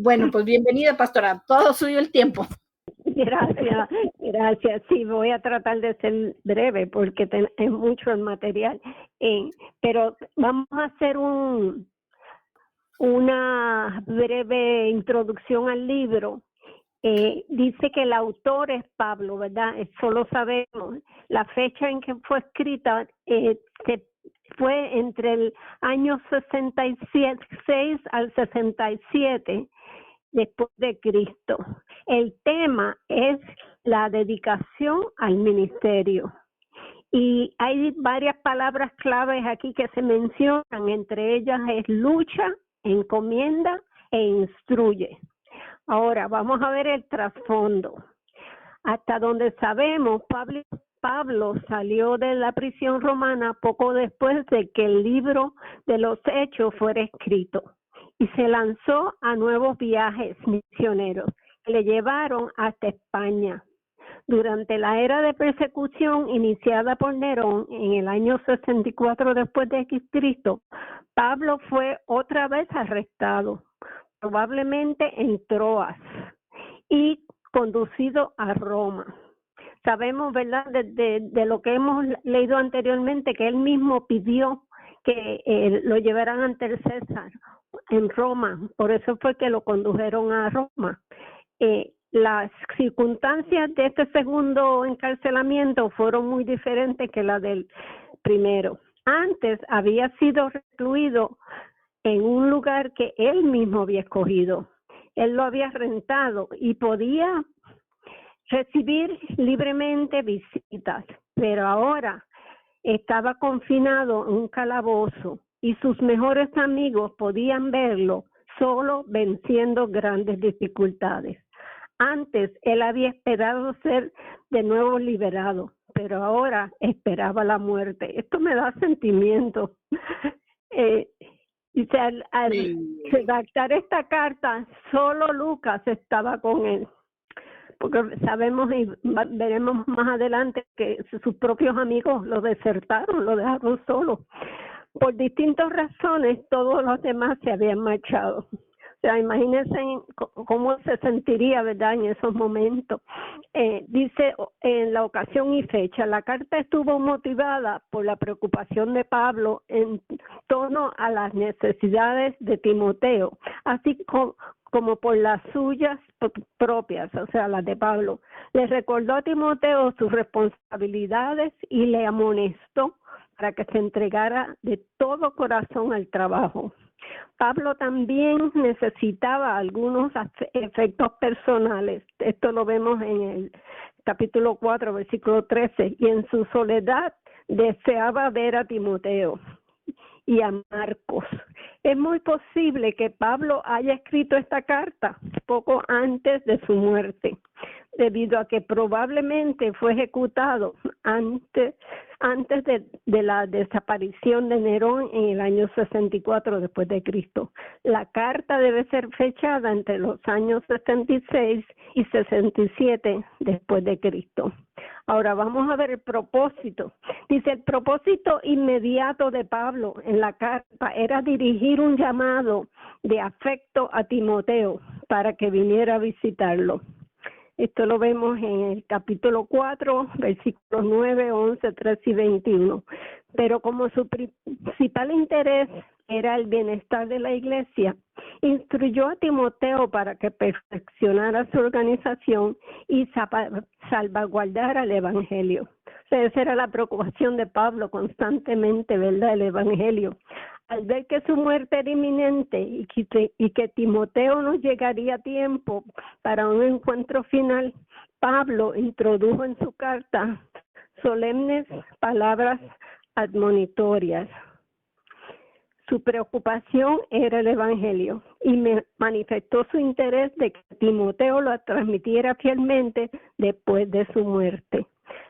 Bueno, pues bienvenida, pastora. Todo suyo el tiempo. Gracias, gracias. Sí, voy a tratar de ser breve porque es mucho el material. Pero vamos a hacer una breve introducción al libro. Dice que el autor es Pablo, ¿verdad? Eso lo sabemos. La fecha en que fue escrita fue entre el año 66 al 67 después de Cristo. El tema es la dedicación al ministerio. Y hay varias palabras claves aquí que se mencionan, entre ellas es lucha, encomienda e instruye. Ahora vamos a ver el trasfondo. Hasta donde sabemos, Pablo salió de la prisión romana poco después de que el libro de los Hechos fuera escrito y se lanzó a nuevos viajes misioneros que le llevaron hasta España. Durante la era de persecución iniciada por Nerón en el año 64 después de Cristo, Pablo fue otra vez arrestado, probablemente en Troas, y conducido a Roma. Sabemos, ¿verdad?, de lo que hemos leído anteriormente, que él mismo pidió que lo llevaran ante el César en Roma, por eso fue que lo condujeron a Roma. Las circunstancias de este segundo encarcelamiento fueron muy diferentes que las del primero. Antes había sido recluido en un lugar que él mismo había escogido. Él lo había rentado y podía recibir libremente visitas, pero ahora estaba confinado en un calabozo y sus mejores amigos podían verlo solo venciendo grandes dificultades. Antes él había esperado ser de nuevo liberado, pero ahora esperaba la muerte. Esto me da ssentimiento. Dice, al redactar esta carta, solo Lucas estaba con él, porque sabemos y veremos más adelante que sus propios amigos lo desertaron, lo dejaron solo. Por distintas razones, todos los demás se habían marchado. O sea, imagínense cómo se sentiría, ¿verdad?, en esos momentos. Dice en la ocasión y fecha, la carta estuvo motivada por la preocupación de Pablo en torno a las necesidades de Timoteo, así como por las suyas propias, o sea, las de Pablo. Le recordó a Timoteo sus responsabilidades y le amonestó para que se entregara de todo corazón al trabajo. Pablo también necesitaba algunos efectos personales. Esto lo vemos en el capítulo 4, versículo 13. Y en su soledad deseaba ver a Timoteo y a Marcos. Es muy posible que Pablo haya escrito esta carta poco antes de su muerte, debido a que probablemente fue ejecutado antes de la desaparición de Nerón en el año 64 después de Cristo. La carta debe ser fechada entre los años 66 y 67 después de Cristo. Ahora vamos a ver el propósito. Dice, el propósito inmediato de Pablo en la carta era dirigir un llamado de afecto a Timoteo para que viniera a visitarlo. Esto lo vemos en el capítulo 4, versículos 9, 11, 13 y 21. Pero como su principal interés era el bienestar de la iglesia, instruyó a Timoteo para que perfeccionara su organización y salvaguardara el evangelio. O sea, esa era la preocupación de Pablo constantemente, ¿verdad?, el evangelio. Al ver que su muerte era inminente y que Timoteo no llegaría a tiempo para un encuentro final, Pablo introdujo en su carta solemnes palabras admonitorias. Su preocupación era el evangelio y manifestó su interés de que Timoteo lo transmitiera fielmente después de su muerte.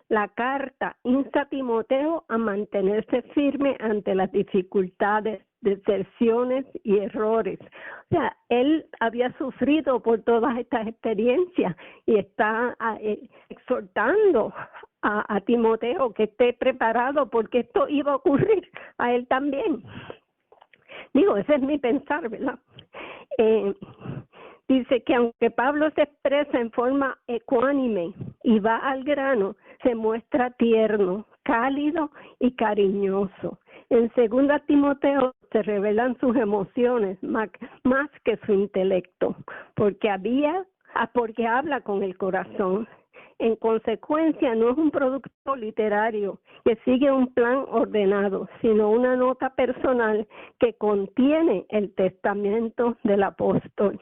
La carta insta a Timoteo a mantenerse firme ante las dificultades, deserciones y errores. O sea, él había sufrido por todas estas experiencias y está exhortando a Timoteo que esté preparado porque esto iba a ocurrir a él también. Digo, ese es mi pensar, ¿verdad? Dice que aunque Pablo se expresa en forma ecuánime y va al grano, se muestra tierno, cálido y cariñoso. En 2 Timoteo se revelan sus emociones más que su intelecto, porque habla con el corazón. En consecuencia, no es un producto literario que sigue un plan ordenado, sino una nota personal que contiene el testamento del apóstol.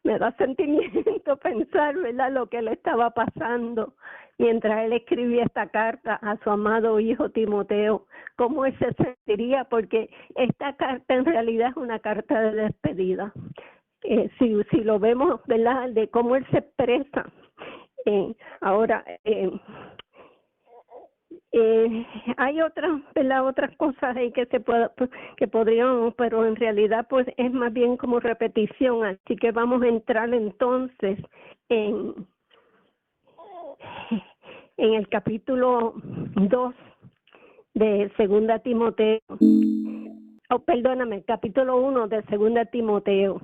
Me da sentimiento pensar, ¿verdad?, lo que le estaba pasando mientras él escribía esta carta a su amado hijo Timoteo, cómo él se sentiría, porque esta carta en realidad es una carta de despedida. Si lo vemos, ¿verdad?, de cómo él se expresa. Ahora, hay otras cosas ahí que podríamos, pero en realidad pues es más bien como repetición, así que vamos a entrar entonces en el capítulo 2 de 2 Timoteo, capítulo 1 de 2 Timoteo.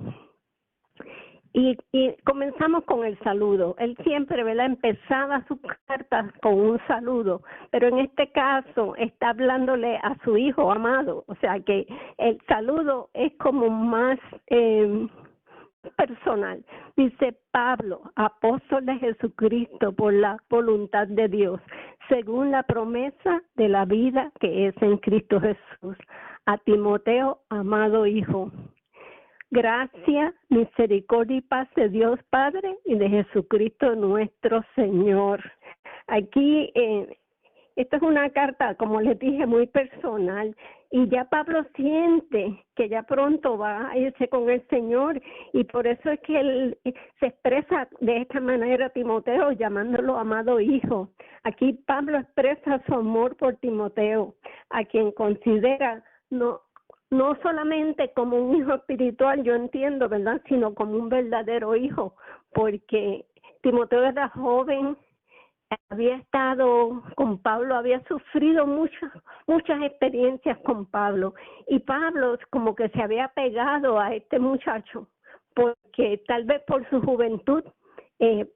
Y comenzamos con el saludo. Él siempre, ¿verdad?, empezaba sus cartas con un saludo, pero en este caso está hablándole a su hijo amado, o sea que el saludo es como más personal. Dice: Pablo, apóstol de Jesucristo por la voluntad de Dios, según la promesa de la vida que es en Cristo Jesús, a Timoteo, amado hijo. Gracia, misericordia y paz de Dios Padre y de Jesucristo nuestro Señor. Aquí, esta es una carta, como les dije, muy personal, y ya Pablo siente que ya pronto va a irse con el Señor, y por eso es que él se expresa de esta manera a Timoteo, llamándolo amado hijo. Aquí Pablo expresa su amor por Timoteo, a quien considera no solamente como un hijo espiritual, yo entiendo, ¿verdad?, sino como un verdadero hijo, porque Timoteo era joven, había estado con Pablo, había sufrido muchas experiencias con Pablo, y Pablo como que se había pegado a este muchacho, porque tal vez por su juventud,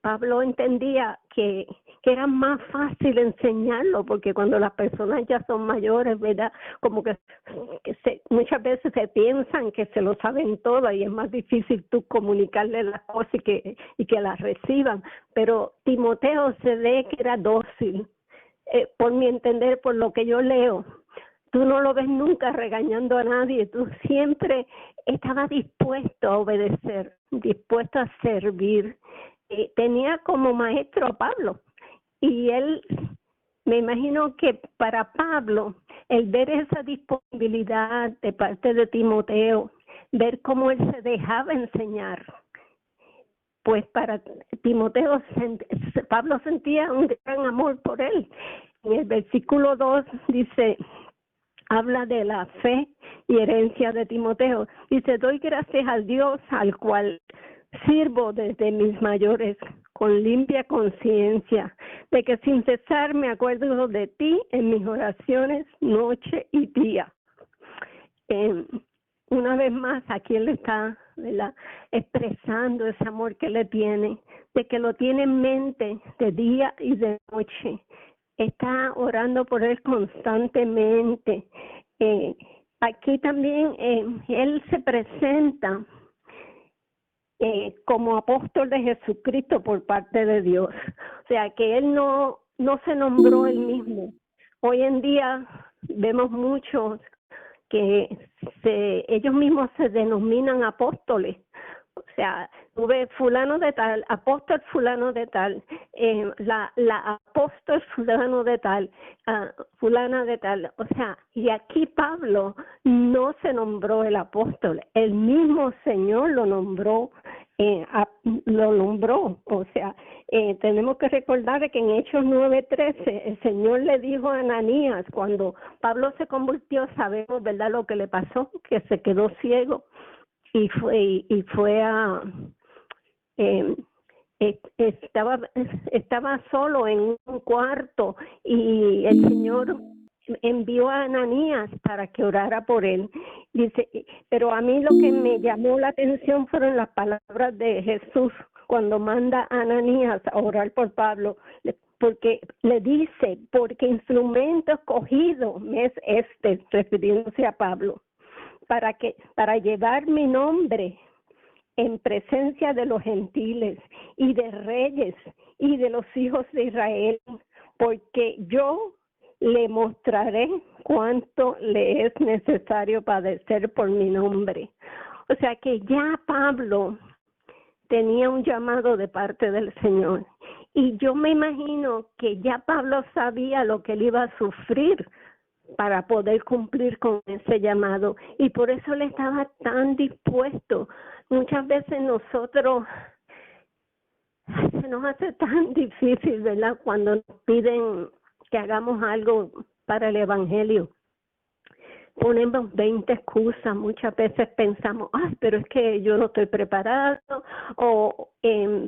Pablo entendía que era más fácil enseñarlo, porque cuando las personas ya son mayores, ¿verdad?, como que muchas veces se piensan que se lo saben todo y es más difícil tú comunicarle las cosas y que las reciban. Pero Timoteo se ve que era dócil, por mi entender, por lo que yo leo. Tú no lo ves nunca regañando a nadie, tú siempre estabas dispuesto a obedecer, dispuesto a servir. Tenía como maestro a Pablo, y él, me imagino que para Pablo, el ver esa disponibilidad de parte de Timoteo, ver cómo él se dejaba enseñar, pues para Timoteo, Pablo sentía un gran amor por él. En el versículo 2 dice, habla de la fe y herencia de Timoteo. Dice: doy gracias al Dios al cual sirvo desde mis mayores con limpia conciencia, de que sin cesar me acuerdo de ti en mis oraciones noche y día. Una vez más, aquí él está, ¿verdad?, expresando ese amor que le tiene, de que lo tiene en mente de día y de noche. Está orando por él constantemente. Aquí también él se presenta como apóstol de Jesucristo por parte de Dios. O sea, que él no se nombró él mismo. Hoy en día vemos muchos que ellos mismos se denominan apóstoles. O sea, tuve fulano de tal, apóstol fulano de tal, la apóstol fulano de tal, fulana de tal. O sea, y aquí Pablo no se nombró el apóstol, el mismo Señor lo nombró. O sea, tenemos que recordar que en Hechos 9:13 el Señor le dijo a Ananías, cuando Pablo se convirtió, sabemos, ¿verdad?, lo que le pasó, que se quedó ciego y fue a estaba solo en un cuarto, y el Señor envió a Ananías para que orara por él. Dice, pero a mí lo que me llamó la atención fueron las palabras de Jesús cuando manda a Ananías a orar por Pablo, porque le dice, porque instrumento escogido me es este, refiriéndose a Pablo, para llevar mi nombre en presencia de los gentiles y de reyes y de los hijos de Israel, porque yo le mostraré cuánto le es necesario padecer por mi nombre. O sea que ya Pablo tenía un llamado de parte del Señor. Y yo me imagino que ya Pablo sabía lo que él iba a sufrir para poder cumplir con ese llamado. Y por eso él estaba tan dispuesto. Muchas veces nosotros se nos hace tan difícil, ¿verdad? Cuando nos piden que hagamos algo para el Evangelio. Ponemos 20 excusas, muchas veces pensamos, pero es que yo no estoy preparado, o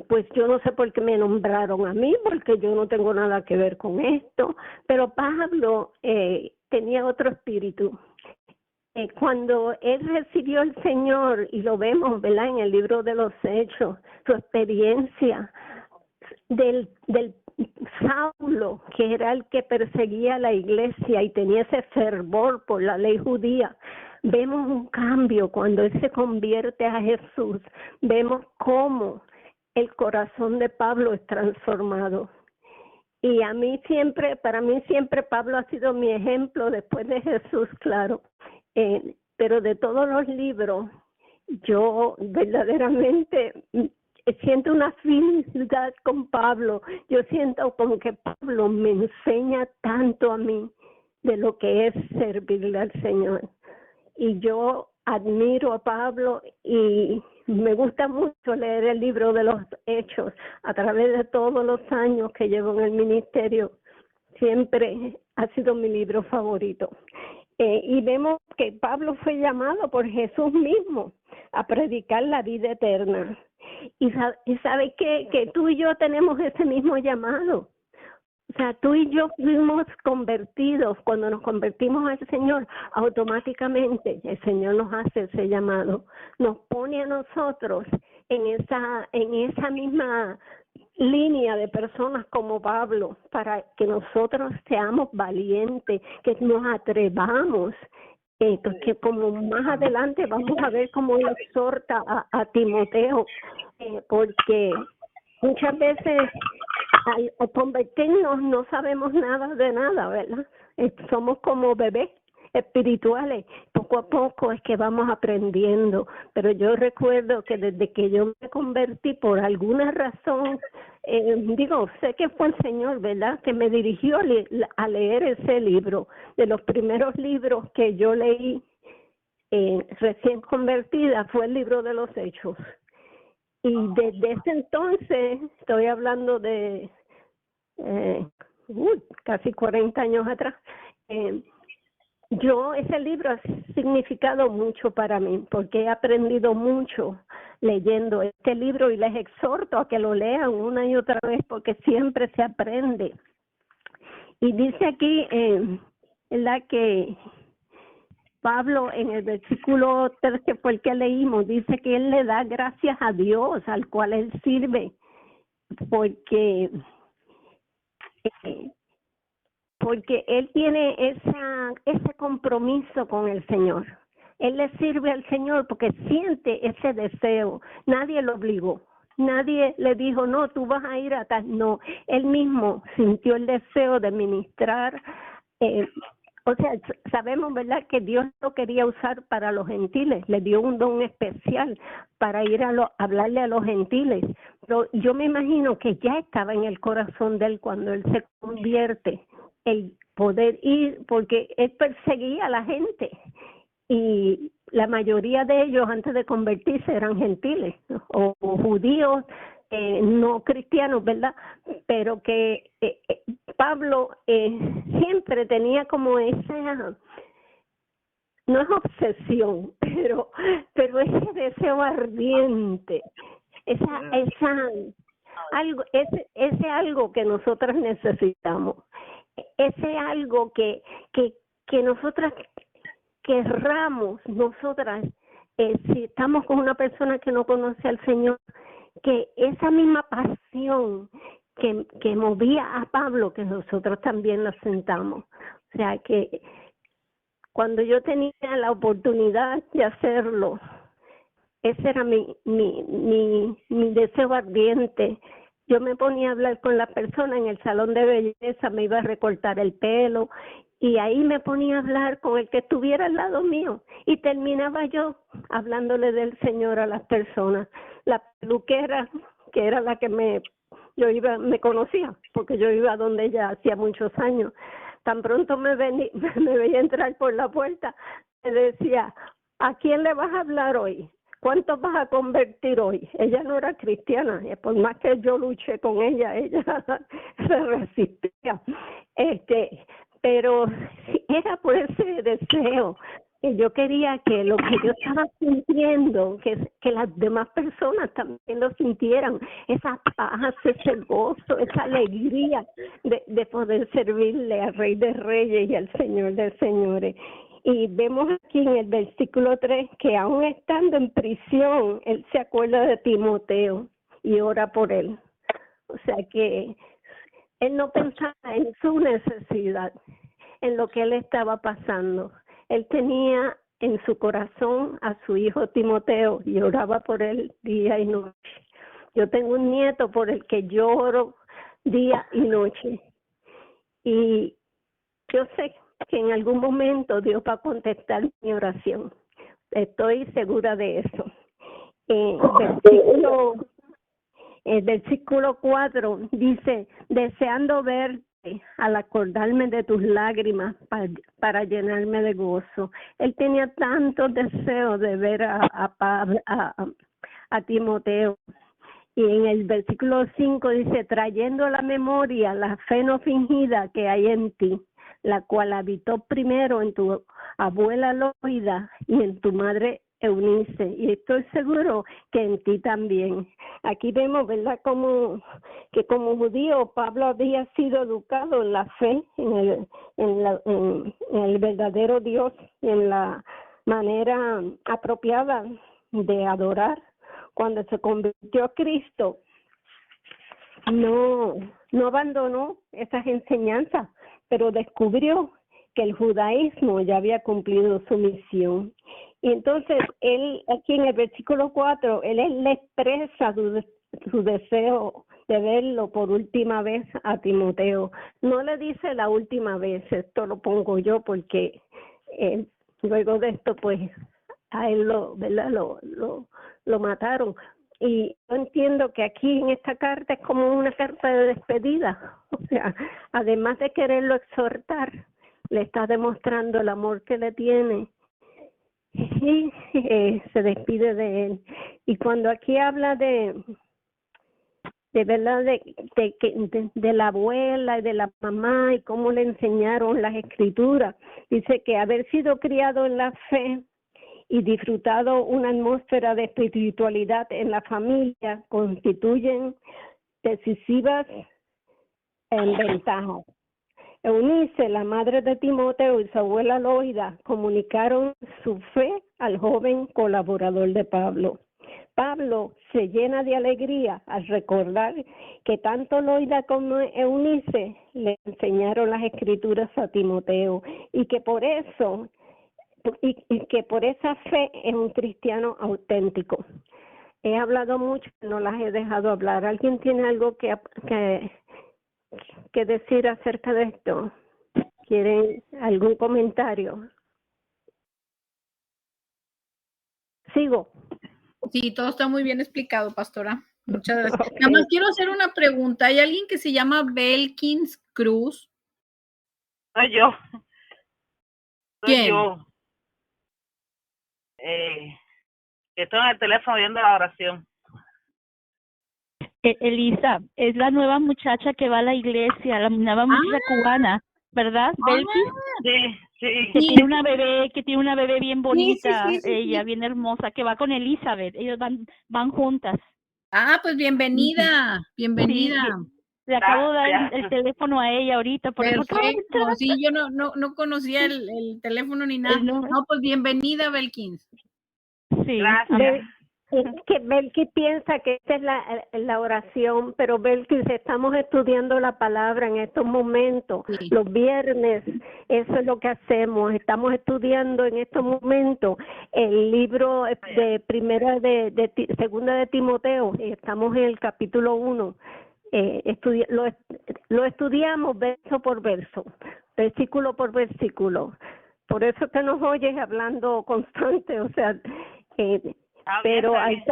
pues yo no sé por qué me nombraron a mí, porque yo no tengo nada que ver con esto. Pero Pablo tenía otro espíritu. Cuando él recibió al Señor, y lo vemos, ¿verdad?, en el libro de los Hechos, su experiencia del Saulo, que era el que perseguía a la iglesia y tenía ese fervor por la ley judía, vemos un cambio cuando él se convierte a Jesús. Vemos cómo el corazón de Pablo es transformado. Y para mí siempre Pablo ha sido mi ejemplo después de Jesús, claro. Pero de todos los libros, yo verdaderamente siento una afinidad con Pablo. Yo siento como que Pablo me enseña tanto a mí de lo que es servirle al Señor. Y yo admiro a Pablo y me gusta mucho leer el libro de los Hechos. A través de todos los años que llevo en el ministerio, siempre ha sido mi libro favorito. Y vemos que Pablo fue llamado por Jesús mismo a predicar la vida eterna. Y sabe que tú y yo tenemos ese mismo llamado. O sea, tú y yo fuimos convertidos. Cuando nos convertimos al Señor, automáticamente el Señor nos hace ese llamado. Nos pone a nosotros en esa misma línea de personas como Pablo, para que nosotros seamos valientes, que nos atrevamos, que como más adelante vamos a ver cómo él exhorta a Timoteo, porque muchas veces al convertirnos no sabemos nada de nada, ¿verdad? Somos como bebés espirituales, poco a poco es que vamos aprendiendo. Pero yo recuerdo que desde que yo me convertí, por alguna razón, sé que fue el Señor, ¿verdad?, que me dirigió a leer ese libro. De los primeros libros que yo leí recién convertida fue el libro de los Hechos. Y desde ese entonces, estoy hablando de casi 40 años atrás, ese libro ha significado mucho para mí, porque he aprendido mucho leyendo este libro, y les exhorto a que lo lean una y otra vez, porque siempre se aprende. Y dice aquí, ¿verdad?, que Pablo en el versículo 3, que fue el que leímos, dice que él le da gracias a Dios, al cual él sirve, porque él tiene ese compromiso con el Señor. Él le sirve al Señor porque siente ese deseo. Nadie lo obligó. Nadie le dijo, no, tú vas a ir a tal. No, él mismo sintió el deseo de ministrar. O sea, sabemos, ¿verdad?, que Dios lo quería usar para los gentiles. Le dio un don especial para ir a hablarle a los gentiles. Pero yo me imagino que ya estaba en el corazón de él cuando él se convierte, el poder ir, porque él perseguía a la gente. Y la mayoría de ellos, antes de convertirse, eran gentiles o judíos, no cristianos, ¿verdad? Pero que Pablo siempre tenía como esa, no es obsesión, pero ese deseo ardiente, ese algo que nosotras necesitamos. ese algo que nosotras querramos, nosotras, si estamos con una persona que no conoce al Señor, que esa misma pasión que movía a Pablo, que nosotros también la sentamos. O sea, que cuando yo tenía la oportunidad de hacerlo, ese era mi deseo ardiente. Yo me ponía a hablar con la persona en el salón de belleza, me iba a recortar el pelo y ahí me ponía a hablar con el que estuviera al lado mío y terminaba yo hablándole del Señor a las personas. La peluquera, que era la que me conocía, porque yo iba donde ella hacía muchos años. Tan pronto me veía entrar por la puerta, me decía, ¿a quién le vas a hablar hoy? ¿Cuántos vas a convertir hoy? Ella no era cristiana, y por más que yo luché con ella, ella se resistía. Pero era por ese deseo que yo quería que lo que yo estaba sintiendo, que las demás personas también lo sintieran, esa paz, ese gozo, esa alegría de poder servirle al Rey de Reyes y al Señor de Señores. Y vemos aquí en el versículo 3 que aún estando en prisión, él se acuerda de Timoteo y ora por él. O sea que él no pensaba en su necesidad, en lo que él estaba pasando. Él tenía en su corazón a su hijo Timoteo y oraba por él día y noche. Yo tengo un nieto por el que yo oro día y noche. Y yo sé que en algún momento Dios va a contestar mi oración. Estoy segura de eso. El versículo 4 dice, deseando verte al acordarme de tus lágrimas para llenarme de gozo. Él tenía tantos deseos de ver a Timoteo. Y en el versículo 5 dice, trayendo a la memoria la fe no fingida que hay en ti, la cual habitó primero en tu abuela Loida y en tu madre Eunice, y estoy seguro que en ti también. Aquí vemos, ¿verdad?, como judío Pablo había sido educado en la fe, en el verdadero Dios, en la manera apropiada de adorar. Cuando se convirtió a Cristo, no abandonó esas enseñanzas, pero descubrió que el judaísmo ya había cumplido su misión. Y entonces él, aquí en el versículo 4, él le expresa su deseo de verlo por última vez a Timoteo. No le dice la última vez, esto lo pongo yo porque luego de esto pues a él lo mataron. Y yo entiendo que aquí en esta carta es como una carta de despedida. O sea, además de quererlo exhortar, le está demostrando el amor que le tiene y se despide de él. Y cuando aquí habla de verdad de la abuela y de la mamá y cómo le enseñaron las escrituras, dice que haber sido criado en la fe y disfrutado una atmósfera de espiritualidad en la familia constituyen decisivas ventajas. Eunice, la madre de Timoteo, y su abuela Loida comunicaron su fe al joven colaborador de Pablo. Pablo se llena de alegría al recordar que tanto Loida como Eunice le enseñaron las escrituras a Timoteo y que por eso y que por esa fe es un cristiano auténtico. He hablado mucho, no las he dejado hablar. ¿Alguien tiene algo que decir acerca de esto? ¿Quieren algún comentario? Sigo. Sí, todo está muy bien explicado, pastora. Muchas gracias. Okay. Nada más quiero hacer una pregunta. ¿Hay alguien que se llama Belkins Cruz? Soy yo. ¿Quién? Yo. Estoy en el teléfono viendo la oración. Elisa, es la nueva muchacha que va a la iglesia, la nueva muchacha cubana, ¿verdad? Belkis. Sí. Que tiene una bebé bien bonita, sí. Ella bien hermosa, que va con Elizabeth, ellos van juntas. Ah, pues bienvenida, bienvenida. Le acabo de dar el teléfono a ella ahorita, por eso acabo de Perfecto. entrar. Sí, yo no conocía el teléfono ni nada. El número. No, pues bienvenida, Belkins. Sí. Gracias. Que Belkis piensa que esta es la oración, pero Belkis, estamos estudiando la palabra en estos momentos, Sí. los viernes, eso es lo que hacemos, estamos estudiando en estos momentos el libro de segunda de Timoteo, y estamos en el capítulo 1, lo estudiamos verso por verso, versículo por versículo, por eso que nos oyes hablando constante, o sea, pero al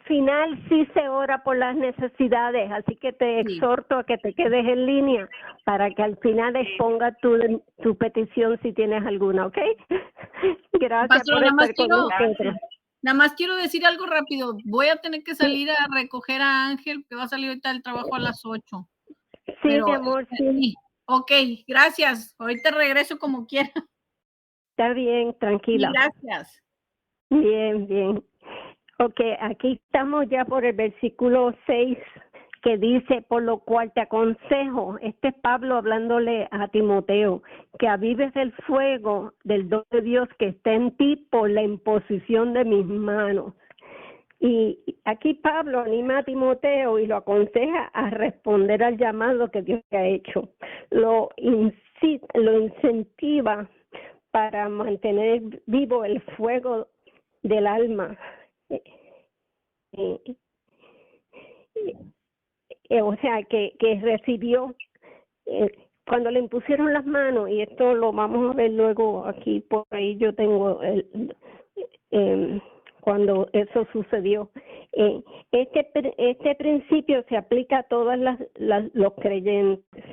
final sí se ora por las necesidades, así que te exhorto a que te quedes en línea para que al final exponga tu petición si tienes alguna, ¿ok? Gracias. Pastor, por estar con nosotros. Nada más quiero decir algo rápido. Voy a tener que salir a recoger a Ángel, que va a salir ahorita del trabajo a las 8. Sí, Pero, mi amor, sí. Ok, gracias. Ahorita regreso como quiera. Está bien, tranquila. Y gracias. Bien. Ok, aquí estamos ya por el versículo 6 que dice, por lo cual te aconsejo, este es Pablo hablándole a Timoteo, que avives el fuego del don de Dios que está en ti por la imposición de mis manos. Y aquí Pablo anima a Timoteo y lo aconseja a responder al llamado que Dios le ha hecho. Lo incentiva para mantener vivo el fuego del alma. O sea, que recibió cuando le impusieron las manos, y esto lo vamos a ver luego aquí, por ahí yo tengo cuando eso sucedió. Este principio se aplica a todos los creyentes.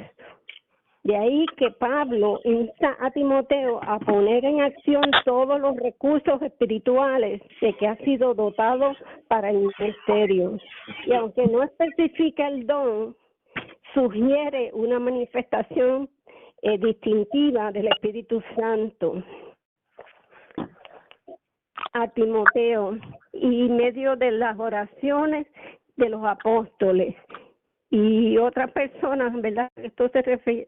De ahí que Pablo insta a Timoteo a poner en acción todos los recursos espirituales de que ha sido dotado para el ministerio. Y aunque no especifica el don, sugiere una manifestación distintiva del Espíritu Santo a Timoteo y medio de las oraciones de los apóstoles y otras personas, ¿verdad? Esto se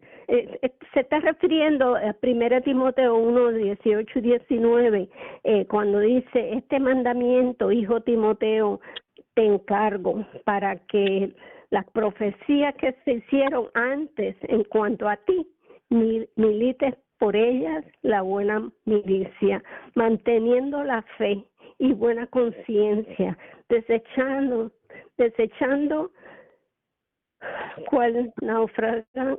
está refiriendo a 1 Timoteo 1, 18 y 19, cuando dice, este mandamiento, hijo Timoteo, te encargo para que las profecías que se hicieron antes en cuanto a ti, milites por ellas la buena milicia, manteniendo la fe y buena conciencia, desechando cual naufragan,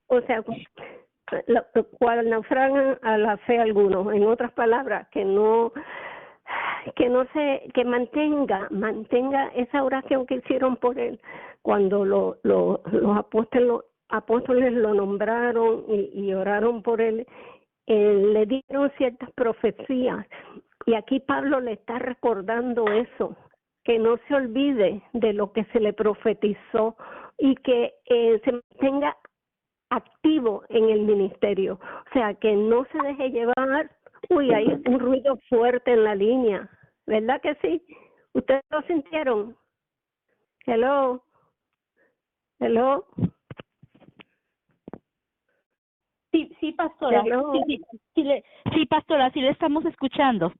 o sea, cual naufragan a la fe algunos. En otras palabras, que mantenga esa oración que hicieron por él cuando los apóstoles lo nombraron y oraron por él. Le dieron ciertas profecías y aquí Pablo le está recordando eso, que no se olvide de lo que se le profetizó y que se mantenga activo en el ministerio, o sea, que no se deje llevar. Hay un ruido fuerte en la línea, ¿verdad que sí? ¿Ustedes lo sintieron? Hello. Sí, pastora. Sí, pastora, sí le estamos escuchando.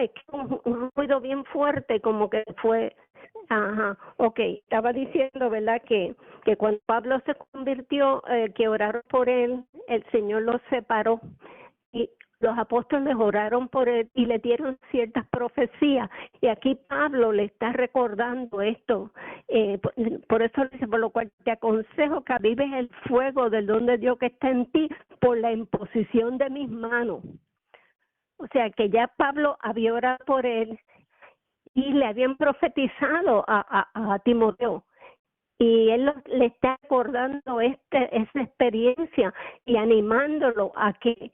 Es que un ruido bien fuerte, como que fue. Estaba diciendo, ¿verdad? Que cuando Pablo se convirtió, que oraron por él, el Señor los separó y los apóstoles oraron por él y le dieron ciertas profecías. Y aquí Pablo le está recordando esto. Por eso dice, por lo cual te aconsejo que avives el fuego del don de Dios que está en ti por la imposición de mis manos. O sea, que ya Pablo había orado por él y le habían profetizado a Timoteo. Y él le está acordando esa experiencia y animándolo a que,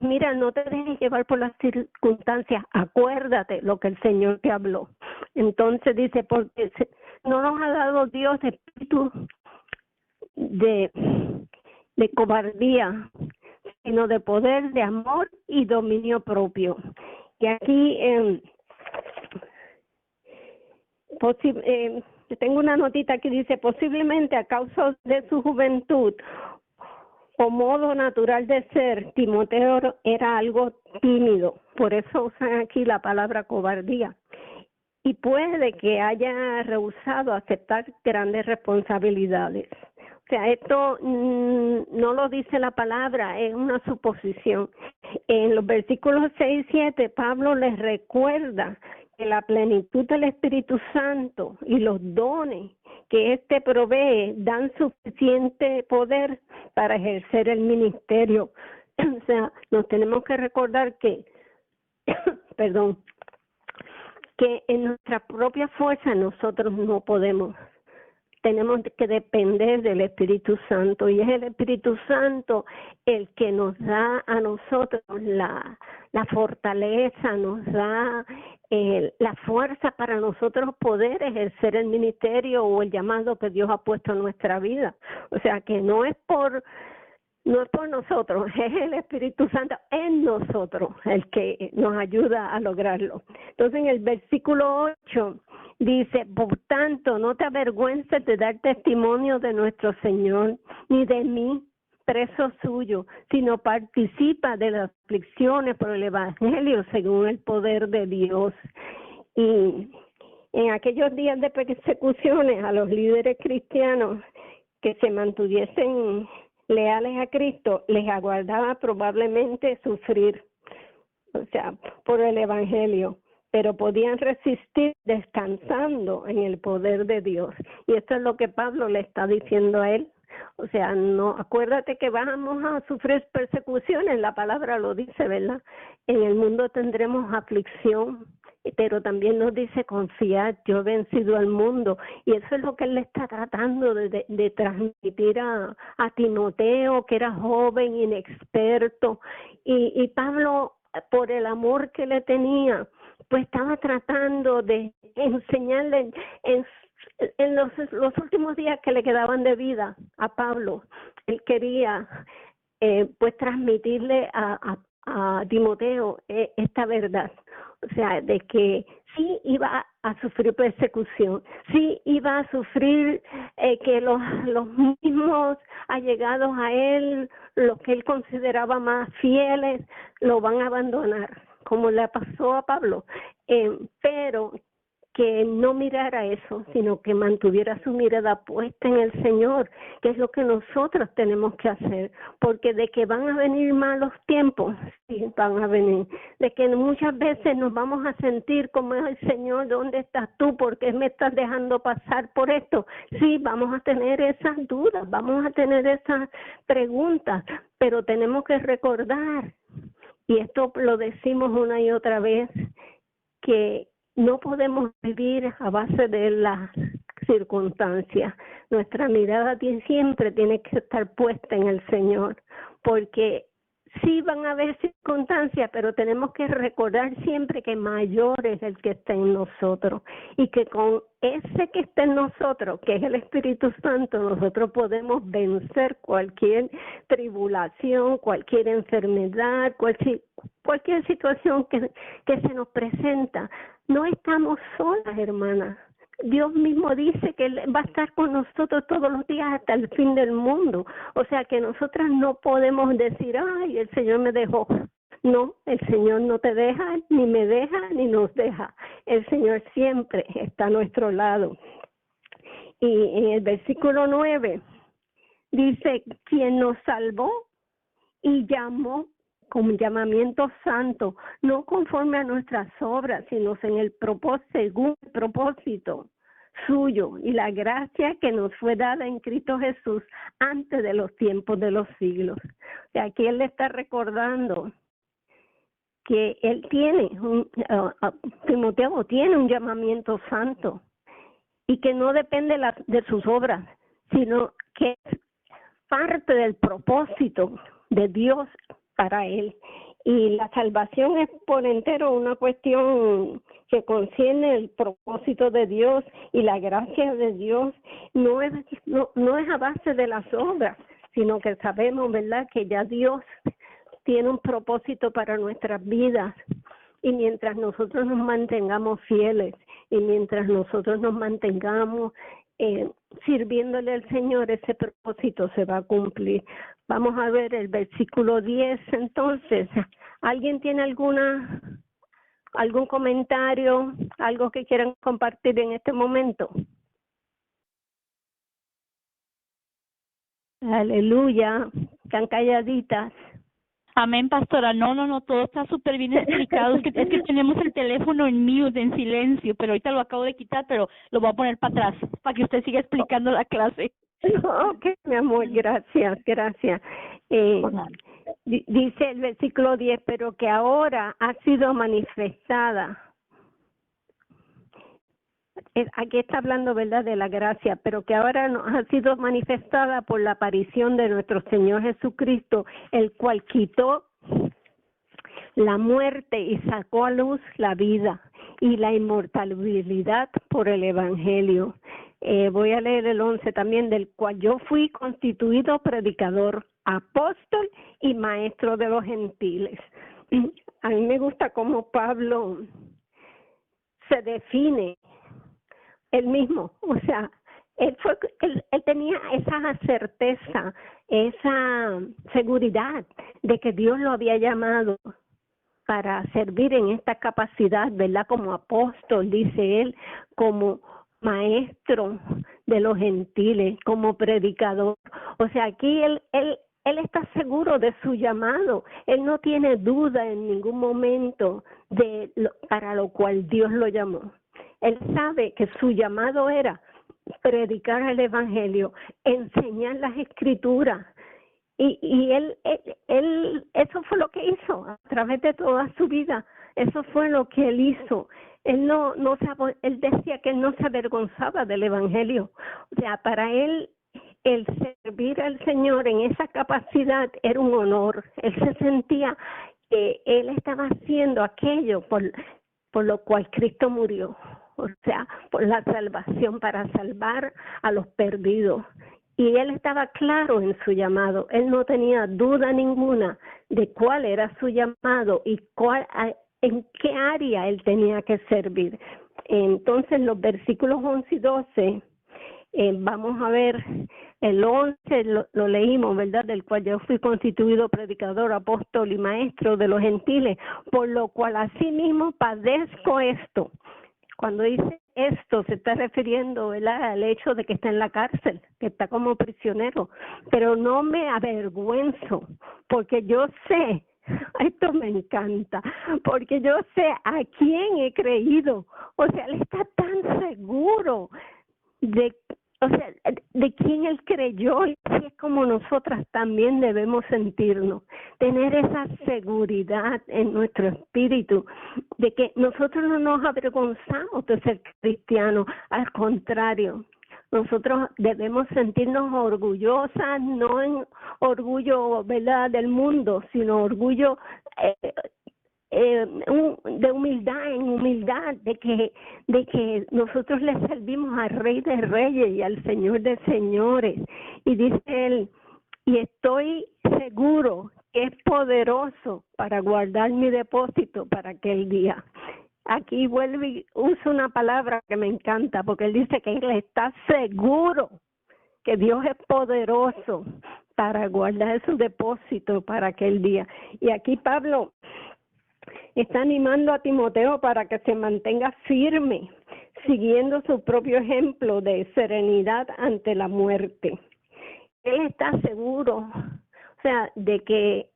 mira, no te dejes llevar por las circunstancias, acuérdate lo que el Señor te habló. Entonces dice, porque no nos ha dado Dios espíritu de cobardía, sino de poder, de amor y dominio propio. Y aquí tengo una notita que dice, posiblemente a causa de su juventud o modo natural de ser, Timoteo era algo tímido, por eso usan aquí la palabra cobardía. Y puede que haya rehusado aceptar grandes responsabilidades. O sea, esto no lo dice la palabra, es una suposición. En los versículos 6 y 7, Pablo les recuerda que la plenitud del Espíritu Santo y los dones que éste provee dan suficiente poder para ejercer el ministerio. O sea, nos tenemos que recordar que, perdón, que en nuestra propia fuerza nosotros no podemos. Tenemos que depender del Espíritu Santo y es el Espíritu Santo el que nos da a nosotros la fortaleza, nos da la fuerza para nosotros poder ejercer el ministerio o el llamado que Dios ha puesto en nuestra vida. O sea que no es por nosotros, es el Espíritu Santo en nosotros el que nos ayuda a lograrlo. Entonces en el versículo 8 dice, por tanto, no te avergüences de dar testimonio de nuestro Señor, ni de mí, preso suyo, sino participa de las aflicciones por el Evangelio según el poder de Dios. Y en aquellos días de persecuciones a los líderes cristianos que se mantuviesen leales a Cristo, les aguardaba probablemente sufrir, o sea, por el Evangelio, pero podían resistir descansando en el poder de Dios. Y esto es lo que Pablo le está diciendo a él. O sea, no, acuérdate que vamos a sufrir persecuciones, la palabra lo dice, ¿verdad? En el mundo tendremos aflicción, pero también nos dice confiar, yo he vencido al mundo. Y eso es lo que él le está tratando de transmitir a Timoteo, que era joven, inexperto. Y Pablo, por el amor que le tenía, pues estaba tratando de enseñarle en los últimos días que le quedaban de vida a Pablo. Él quería pues transmitirle a Timoteo esta verdad, o sea, de que sí iba a sufrir persecución, sí iba a sufrir que los mismos allegados a él, los que él consideraba más fieles, lo van a abandonar, como le pasó a Pablo, pero que no mirara eso, sino que mantuviera su mirada puesta en el Señor, que es lo que nosotros tenemos que hacer, porque de que van a venir malos tiempos, sí, van a venir, de que muchas veces nos vamos a sentir como el Señor, ¿dónde estás tú? ¿Por qué me estás dejando pasar por esto? Sí, vamos a tener esas dudas, vamos a tener esas preguntas, pero tenemos que recordar, y esto lo decimos una y otra vez, que no podemos vivir a base de las circunstancias. Nuestra mirada siempre tiene que estar puesta en el Señor, porque sí van a haber circunstancias, pero tenemos que recordar siempre que mayor es el que está en nosotros y que con ese que está en nosotros, que es el Espíritu Santo, nosotros podemos vencer cualquier tribulación, cualquier enfermedad, cualquier situación que se nos presenta. No estamos solas, hermanas. Dios mismo dice que Él va a estar con nosotros todos los días hasta el fin del mundo. O sea que nosotras no podemos decir, ay, el Señor me dejó. No, el Señor no te deja, ni me deja, ni nos deja. El Señor siempre está a nuestro lado. Y en el versículo 9 dice, quien nos salvó y llamó con llamamiento santo, no conforme a nuestras obras, sino en el propósito, según el propósito suyo y la gracia que nos fue dada en Cristo Jesús antes de los tiempos de los siglos. O sea, aquí él le está recordando que él tiene, Timoteo tiene un llamamiento santo y que no depende de sus obras, sino que es parte del propósito de Dios para él. Y la salvación es por entero una cuestión que concierne el propósito de Dios y la gracia de Dios. No es a base de las obras, sino que sabemos, ¿verdad?, que ya Dios tiene un propósito para nuestras vidas. Y mientras nosotros nos mantengamos fieles y mientras nosotros nos mantengamos sirviéndole al Señor, ese propósito se va a cumplir. Vamos a ver el versículo 10 entonces. ¿Alguien tiene algún comentario, algo que quieran compartir en este momento? Aleluya, están calladitas. Amén, pastora. No, todo está súper bien explicado. Es que tenemos el teléfono en mute, en silencio, pero ahorita lo acabo de quitar, pero lo voy a poner para atrás, para que usted siga explicando la clase. Ok, mi amor, gracias. Dice el versículo 10, pero que ahora ha sido manifestada. Aquí está hablando, ¿verdad?, de la gracia, pero que ahora nos ha sido manifestada por la aparición de nuestro Señor Jesucristo, el cual quitó la muerte y sacó a luz la vida y la inmortalidad por el Evangelio. Voy a leer el 11 también, del cual yo fui constituido predicador, apóstol y maestro de los gentiles. A mí me gusta cómo Pablo se define él mismo, o sea, él tenía esa certeza, esa seguridad de que Dios lo había llamado para servir en esta capacidad, ¿verdad? Como apóstol, dice él, como maestro de los gentiles, como predicador. O sea, aquí él está seguro de su llamado. Él no tiene duda en ningún momento para lo cual Dios lo llamó. Él sabe que su llamado era predicar el Evangelio, enseñar las Escrituras. Y él, eso fue lo que hizo a través de toda su vida. Eso fue lo que él hizo. Él él decía que él no se avergonzaba del Evangelio. O sea, para él, el servir al Señor en esa capacidad era un honor. Él se sentía que él estaba haciendo aquello por lo cual Cristo murió. O sea, por la salvación, para salvar a los perdidos. Y él estaba claro en su llamado. Él no tenía duda ninguna de cuál era su llamado y en qué área él tenía que servir. Entonces, los versículos 11 y 12, vamos a ver, el 11 lo leímos, ¿verdad? Del cual yo fui constituido predicador, apóstol y maestro de los gentiles, por lo cual asimismo padezco esto. Cuando dice esto, se está refiriendo, ¿verdad?, al hecho de que está en la cárcel, que está como prisionero. Pero no me avergüenzo, porque yo sé, esto me encanta, porque yo sé a quién he creído. O sea, él está tan seguro de quién él creyó, y así es como nosotras también debemos sentirnos, tener esa seguridad en nuestro espíritu de que nosotros no nos avergonzamos de ser cristianos. Al contrario, nosotros debemos sentirnos orgullosas, no en orgullo, ¿verdad?, del mundo, sino orgullo de humildad en humildad, de que nosotros le servimos al Rey de Reyes y al Señor de Señores. Y dice él, y estoy seguro que es poderoso para guardar mi depósito para aquel día. Aquí vuelve y usa una palabra que me encanta, porque él dice que él está seguro que Dios es poderoso para guardar su depósito para aquel día. Y aquí Pablo está animando a Timoteo para que se mantenga firme, siguiendo su propio ejemplo de serenidad ante la muerte. Él está seguro, o sea, de que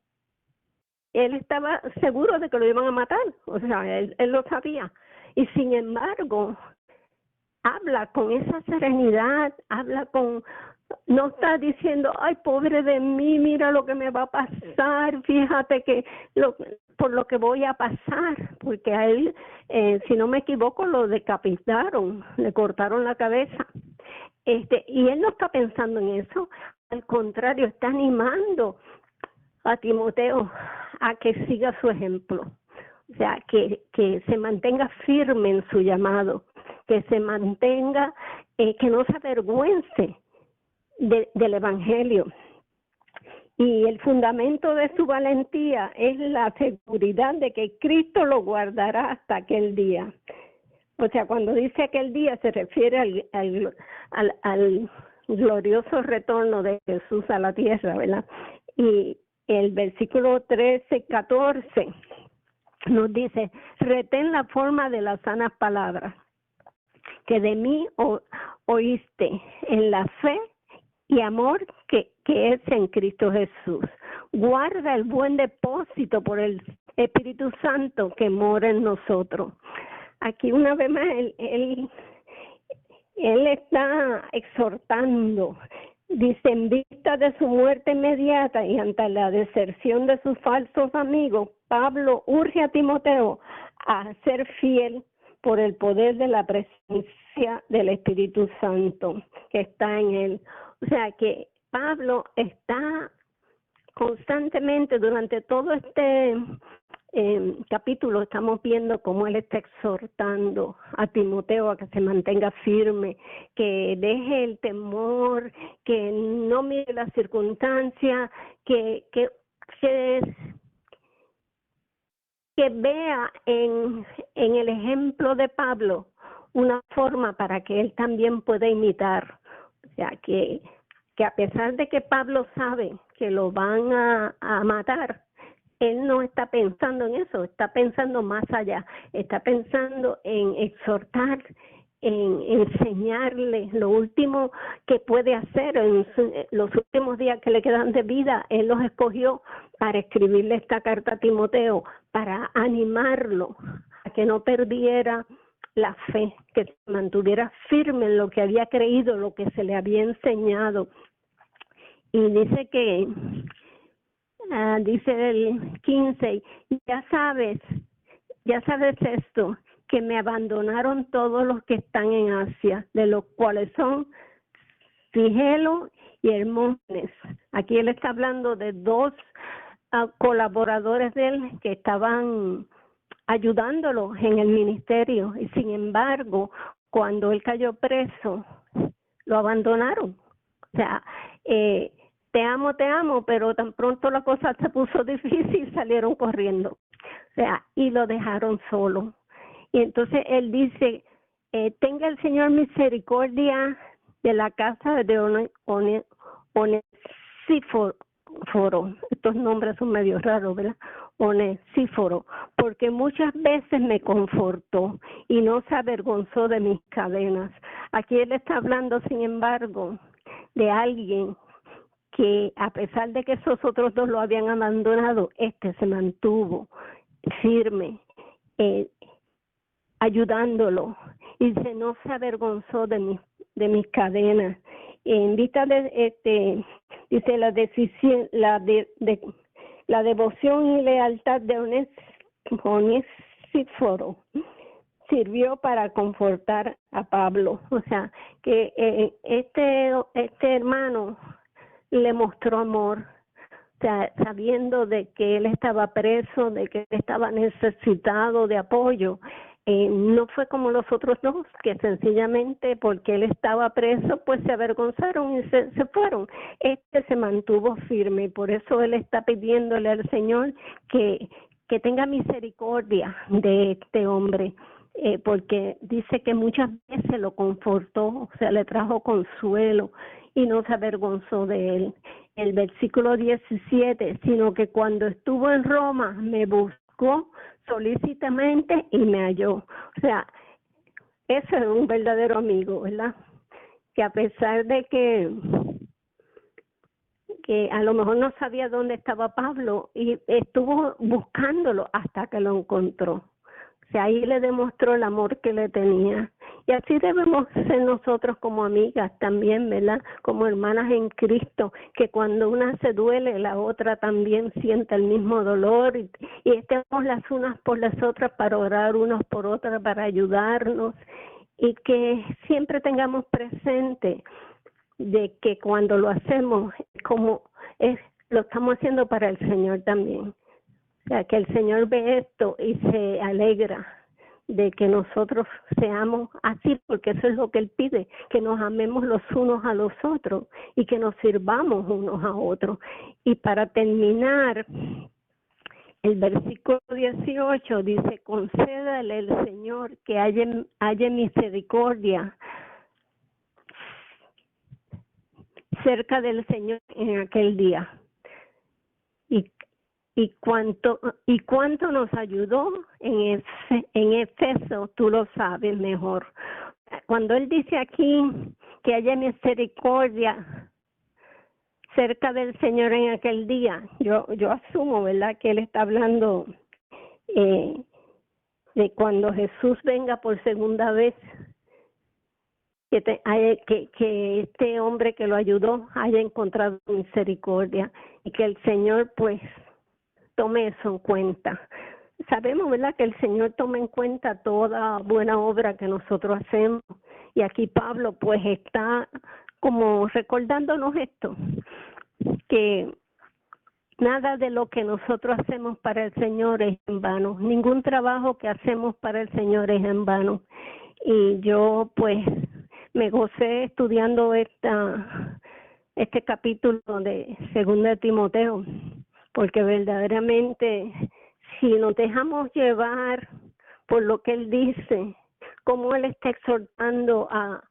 él estaba seguro de que lo iban a matar, o sea, él lo sabía. Y sin embargo, habla con esa serenidad, no está diciendo, ay, pobre de mí, mira lo que me va a pasar, fíjate que por lo que voy a pasar, porque a él, si no me equivoco, lo decapitaron, le cortaron la cabeza. Y él no está pensando en eso, al contrario, está animando a Timoteo a que siga su ejemplo, o sea, que se mantenga firme en su llamado, que se mantenga, que no se avergüence del Evangelio. Y el fundamento de su valentía es la seguridad de que Cristo lo guardará hasta aquel día. O sea, cuando dice aquel día se refiere al glorioso retorno de Jesús a la tierra, ¿verdad? Y el versículo 13-14 nos dice, retén la forma de las sanas palabras que de mí oíste en la fe y amor que es en Cristo Jesús. Guarda el buen depósito por el Espíritu Santo que mora en nosotros. Aquí una vez más él está exhortando. Dice, en vista de su muerte inmediata y ante la deserción de sus falsos amigos, Pablo urge a Timoteo a ser fiel por el poder de la presencia del Espíritu Santo que está en él. O sea que Pablo está constantemente durante todo este capítulo, estamos viendo cómo él está exhortando a Timoteo a que se mantenga firme, que deje el temor, que no mire las circunstancias, que vea en el ejemplo de Pablo una forma para que él también pueda imitar. O sea, que a pesar de que Pablo sabe que lo van a matar, él no está pensando en eso, está pensando más allá, está pensando en exhortar, en enseñarle lo último que puede hacer en los últimos días que le quedan de vida. Él los escogió para escribirle esta carta a Timoteo, para animarlo a que no perdiera la fe, que se mantuviera firme en lo que había creído, lo que se le había enseñado. Y dice que dice el 15, ya sabes esto, que me abandonaron todos los que están en Asia, de los cuales son Figelo y Hermogenes. Aquí él está hablando de dos colaboradores de él que estaban ayudándolo en el ministerio, y sin embargo, cuando él cayó preso, lo abandonaron. O sea, te amo, pero tan pronto la cosa se puso difícil, salieron corriendo. O sea, y lo dejaron solo. Y entonces él dice, tenga el Señor misericordia de la casa de Onesíforo. Estos nombres son medio raros, ¿verdad? Onesíforo, porque muchas veces me confortó y no se avergonzó de mis cadenas. Aquí él está hablando, sin embargo, de alguien que a pesar de que esos otros dos lo habían abandonado, se mantuvo firme, ayudándolo, y no se avergonzó de mis cadenas. En vista de dice la decisión, la devoción y lealtad de Onesíforo sirvió para confortar a Pablo. O sea que este hermano le mostró amor, o sea, sabiendo de que él estaba preso, de que estaba necesitado de apoyo. No fue como los otros dos, que sencillamente porque él estaba preso, pues se avergonzaron y se fueron. Se mantuvo firme, y por eso él está pidiéndole al Señor que tenga misericordia de este hombre, porque dice que muchas veces lo confortó, o sea, le trajo consuelo y no se avergonzó de él. El versículo 17, sino que cuando estuvo en Roma me buscó solícitamente y me halló. O sea, ese es un verdadero amigo, ¿verdad? Que a pesar de que a lo mejor no sabía dónde estaba Pablo, y estuvo buscándolo hasta que lo encontró. O sea, ahí le demostró el amor que le tenía. Y así debemos ser nosotros como amigas también, ¿verdad? Como hermanas en Cristo, que cuando una se duele, la otra también siente el mismo dolor, y estemos las unas por las otras para orar unos por otras, para ayudarnos, y que siempre tengamos presente de que cuando lo hacemos, lo estamos haciendo para el Señor también. O sea, que el Señor ve esto y se alegra de que nosotros seamos así, porque eso es lo que Él pide, que nos amemos los unos a los otros y que nos sirvamos unos a otros. Y para terminar, el versículo 18 dice, concédale el Señor que haya misericordia cerca del Señor en aquel día. Y cuánto nos ayudó en Efeso, tú lo sabes mejor. Cuando él dice aquí que haya misericordia cerca del Señor en aquel día, yo asumo, ¿verdad?, que él está hablando de cuando Jesús venga por segunda vez, que este hombre que lo ayudó haya encontrado misericordia y que el Señor pues tome eso en cuenta. Sabemos, ¿verdad?, que el Señor toma en cuenta toda buena obra que nosotros hacemos, y aquí Pablo pues está como recordándonos esto, que nada de lo que nosotros hacemos para el Señor es en vano, ningún trabajo que hacemos para el Señor es en vano. Y yo pues me gocé estudiando este capítulo de 2 Timoteo, porque verdaderamente si nos dejamos llevar por lo que él dice, como él está exhortando a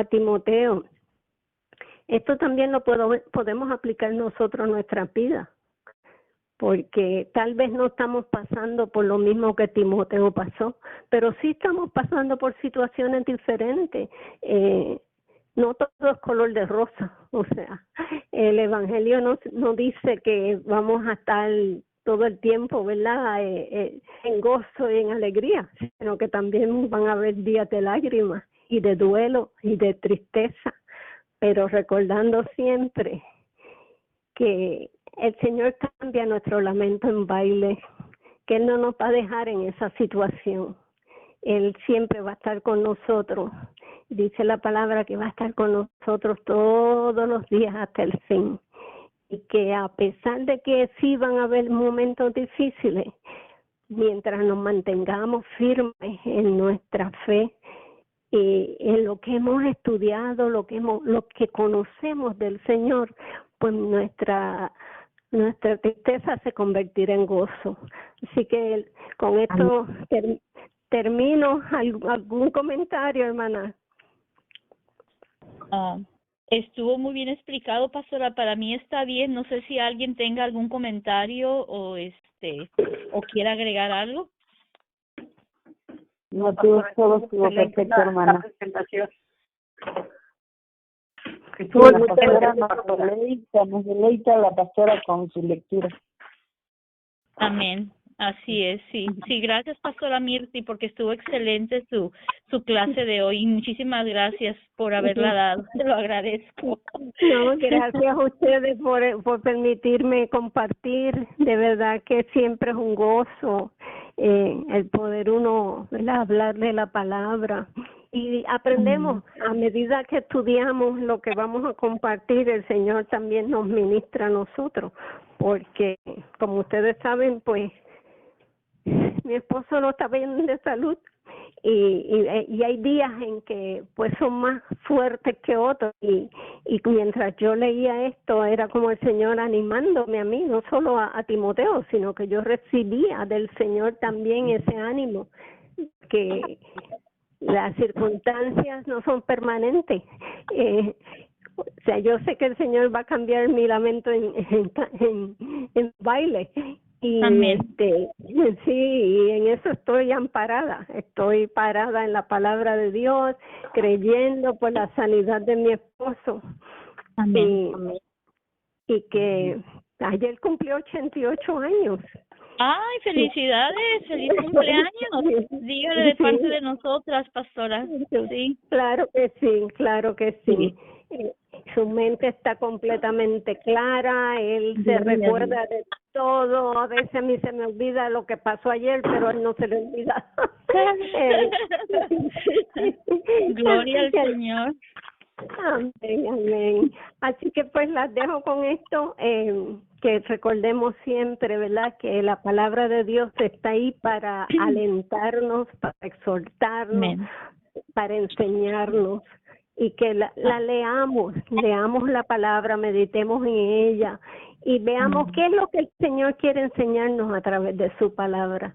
Timoteo, esto también lo podemos aplicar nosotros en nuestras vidas, porque tal vez no estamos pasando por lo mismo que Timoteo pasó, pero sí estamos pasando por situaciones diferentes. No todo es color de rosa, o sea, el Evangelio no dice que vamos a estar todo el tiempo, ¿verdad?, en gozo y en alegría, sino que también van a haber días de lágrimas y de duelo y de tristeza, pero recordando siempre que el Señor cambia nuestro lamento en baile, que Él no nos va a dejar en esa situación. Él siempre va a estar con nosotros. Dice la palabra que va a estar con nosotros todos los días hasta el fin. Y que a pesar de que sí van a haber momentos difíciles, mientras nos mantengamos firmes en nuestra fe, en lo que hemos estudiado, lo que conocemos del Señor, pues nuestra tristeza se convertirá en gozo. Así que con esto termino. ¿Algún comentario, hermana? Estuvo muy bien explicado, pastora. Para mí está bien. No sé si alguien tenga algún comentario o quiera agregar algo. No, todo estuvo perfecto, hermana. Nos deleita la pastora con su lectura. Amén. Así es, sí. Sí, gracias, pastora Mirti, porque estuvo excelente su clase de hoy. Muchísimas gracias por haberla dado. Te lo agradezco. No, gracias a ustedes por permitirme compartir. De verdad que siempre es un gozo el poder uno, ¿verdad?, hablar de la palabra. Y aprendemos, a medida que estudiamos lo que vamos a compartir, el Señor también nos ministra a nosotros, porque como ustedes saben, pues mi esposo no está bien de salud y hay días en que pues son más fuertes que otros, y mientras yo leía esto era como el Señor animándome a mí, no solo a Timoteo, sino que yo recibía del Señor también ese ánimo, que las circunstancias no son permanentes. O sea, yo sé que el Señor va a cambiar mi lamento en baile. Y amén. Sí, y en eso estoy amparada. Estoy parada en la palabra de Dios, creyendo por la sanidad de mi esposo. Amén. Y que ayer cumplió 88 años. ¡Ay, felicidades! ¡Feliz cumpleaños! Dígale de parte de nosotras, pastora. Sí. Claro que sí. Su mente está completamente clara, él se recuerda de todo. A veces a mí se me olvida lo que pasó ayer, pero a él no se le olvida. Gloria al Señor. Amén. Así que pues las dejo con esto, que recordemos siempre, ¿verdad?, que la palabra de Dios está ahí para alentarnos, para exhortarnos, amén, para enseñarnos, y que la leamos la palabra, meditemos en ella y veamos qué es lo que el Señor quiere enseñarnos a través de su palabra.